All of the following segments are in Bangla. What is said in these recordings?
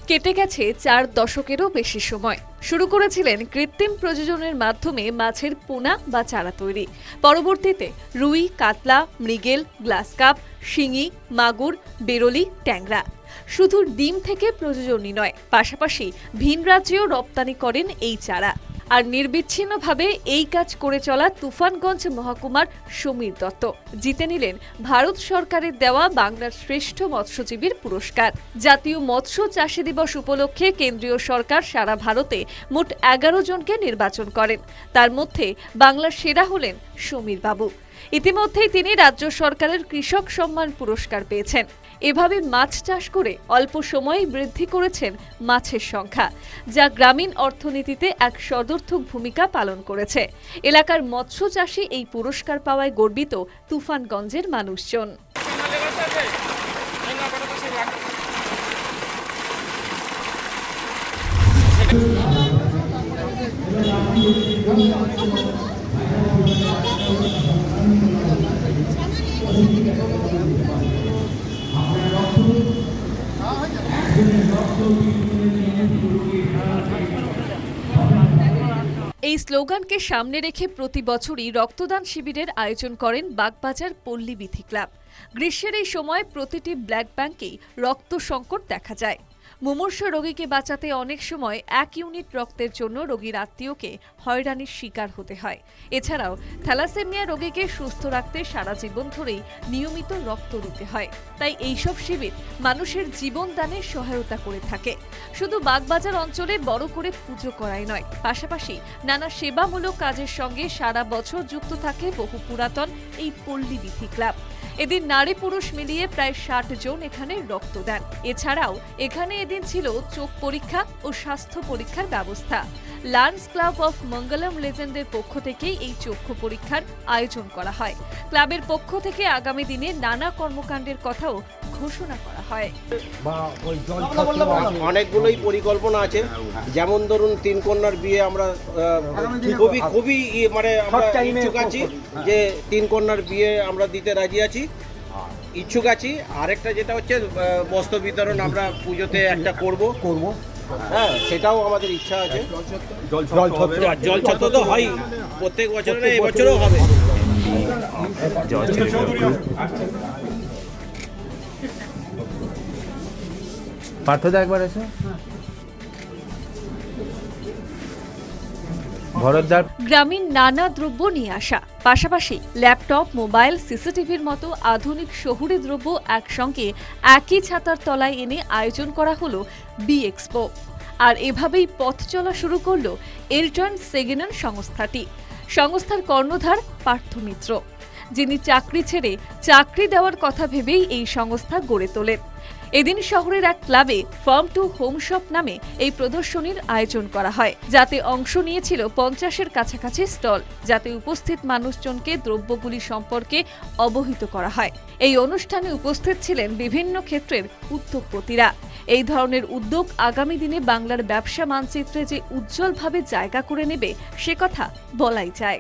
কেটে গেছে 4 দশকেরও বেশি সময়। শুরু করেছিলেন কৃত্রিম প্রযোজনের মাধ্যমে মাছের পোনা বা চারা তৈরি। পরবর্তীতে রুই, কাতলা, মৃগেল, গ্লাস কাপ, শিঙি, মাগুর, বেরলি, ট্যাংরা। শুধু ডিম থেকে প্রযোজনই নয়, পাশাপাশি ভিন রাজ্যেও রপ্তানি করেন এই চারা। আর নির্বিচ্ছিন্নভাবে এই কাজ করে চলা তুফানগঞ্জ মহকুমার সমীর দত্ত জিতে নিলেন ভারত সরকারের দেওয়া বাংলার শ্রেষ্ঠ মৎস্যজীবীর পুরস্কার। জাতীয় মৎস্য চাষী দিবস উপলক্ষে কেন্দ্রীয় সরকার সারা ভারতে মোট 11 জনকে নির্বাচন করেন। তার মধ্যে বাংলার সেরা হলেন সমীর বাবু। ইতিমধ্যেই তিনি রাজ্য সরকারের কৃষক সম্মান পুরস্কার পেয়েছেন। এভাবে মাছ চাষ করে অল্প সময়ে বৃদ্ধি করেছেন মাছের সংখ্যা, যা গ্রামীণ অর্থনীতিতে এক সদর্থক ভূমিকা পালন করেছে। এলাকার মৎস্য চাষী এই পুরস্কার পাওয়ায় গর্বিত তুফানগঞ্জের মানুষজন। এই স্লোগানকে সামনে রেখে প্রতি বছরই রক্তদান শিবিরের আয়োজন করেন বাগবাজার পল্লী বিথি ক্লাব। গ্রীষ্মের এই সময় প্রতিটি ব্লাড ব্যাংকেই রক্ত সংকট দেখা যায়। মুমূর্ষু রোগীকে বাঁচাতে অনেক সময় 1 ইউনিট রক্তের জন্য রোগীর আত্মীয়কে হয়রানির শিকার হতে হয়। এছাড়াও থ্যালাসেমিয়া রোগীকে সুস্থ রাখতে সারা জীবন ধরেই নিয়মিত রক্ত দিতে হয়। তাই এইসব শিবির মানুষের জীবন দানে সহায়তা করে থাকে। শুধু বাগবাজার অঞ্চলে বড় করে পুজো করাই নয়, পাশাপাশি নানা সেবামূলক কাজের সঙ্গে সারা বছর যুক্ত থাকে বহু পুরাতন এই পল্লী বিথি ক্লাব। এদিন নারী পুরুষ মিলিয়ে প্রায় 60 জন এখানে রক্ত দেন। এছাড়াও এখানে এদিন ছিল চোখ পরীক্ষা ও স্বাস্থ্য পরীক্ষার ব্যবস্থা। লায়ন্স ক্লাব অফ মঙ্গলম লেজেন্ডের পক্ষ থেকেই এই চক্ষু পরীক্ষার আয়োজন করা হয়। ক্লাবের পক্ষ থেকে আগামী দিনে নানা কর্মকাণ্ডের কথাও ঘোষণা করা হয়। অনেকগুলোই পরিকল্পনা আছে, যেমন ধরুন 3 কন্যার বিয়ে আমরা খুবই মানে আমরা ইচ্ছুক আছি যে 3 কন্যার বিয়ে আমরা দিতে রাজি আছি, ইচ্ছুক আছি। আরেকটা যেটা হচ্ছে বস্ত্র বিতরণ আমরা পুজোতে একটা করব। হ্যাঁ, সেটাও আমাদের ইচ্ছা আছে। জল ছত্র তো হয় প্রত্যেক বছর, এই বছরও হবে। পার্থদা একবার এসো। গ্রামীণ নানা দ্রব্য নিয়ে আসা, পাশাপাশি ল্যাপটপ, মোবাইল, সিসিটিভির মতো আধুনিক শহুরে দ্রব্য একসঙ্গে একই ছাতার তলায় এনে আয়োজন করা হলো বি এক্সপো। আর এভাবেই পথ চলা শুরু করলো এলটন সেগেনন সংস্থাটি। সংস্থার কর্ণধার পার্থ মিত্র, যিনি চাকরি ছেড়ে চাকরি দেওয়ার কথা ভেবেই এই সংস্থা গড়ে তোলেন। এদিন শহরের এক ক্লাবে ফার্ম টু হোম শপ নামে এই প্রদর্শনীর আয়োজন করা হয়, যাতে অংশ নিয়েছিল 50-এর কাছাকাছি স্টল, যাতে উপস্থিত মানুষজনকে দ্রব্যগুলি সম্পর্কে অবহিত করা হয়। এই অনুষ্ঠানে উপস্থিত ছিলেন বিভিন্ন ক্ষেত্রের উদ্যোগপতিরা। এই ধরনের উদ্যোগ আগামী দিনে বাংলার ব্যবসা মানচিত্রে যে উজ্জ্বলভাবে জায়গা করে নেবে সে কথা বলাই যায়।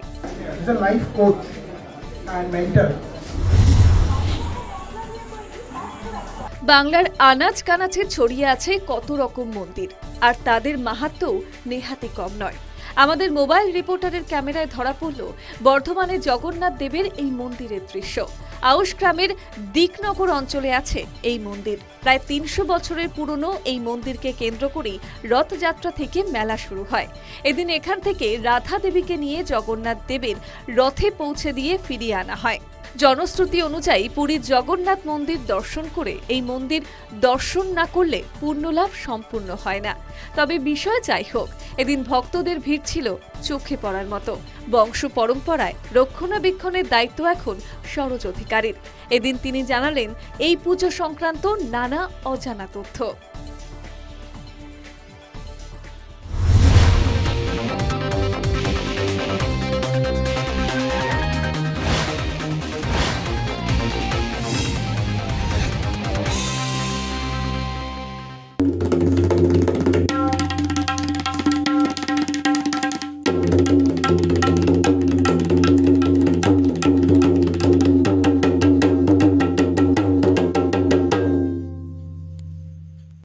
বাংলার আনাচ কানাচে ছড়িয়ে আছে কত রকম মন্দির, আর তাদের মাহাত্ম্যও নেহাতি কম নয়। আমাদের মোবাইল রিপোর্টারের ক্যামেরায় ধরা পড়ল বর্ধমানে জগন্নাথ দেবের এই মন্দিরের দৃশ্য। আউশ গ্রামের দিকনগর অঞ্চলে আছে এই মন্দির। প্রায় 300 বছরের পুরনো এই মন্দিরকে কেন্দ্র করেই রথযাত্রা থেকে মেলা শুরু হয়। এদিন এখান থেকে রাধা দেবীকে নিয়ে জগন্নাথ দেবের রথে পৌঁছে দিয়ে ফিরিয়ে আনা হয়। জনশ্রুতি অনুযায়ী পুরীর জগন্নাথ মন্দির দর্শন করে এই মন্দির দর্শন না করলে পুণ্যলাভ সম্পূর্ণ হয় না। তবে বিষয় যাই হোক, এদিন ভক্তদের ভিড় ছিল চোখে পড়ার মতো। বংশ পরম্পরায় রক্ষণাবেক্ষণের দায়িত্ব এখন সরোজ অধিকারীর। এদিন তিনি জানালেন এই পুজো সংক্রান্ত নানা অজানা তথ্য।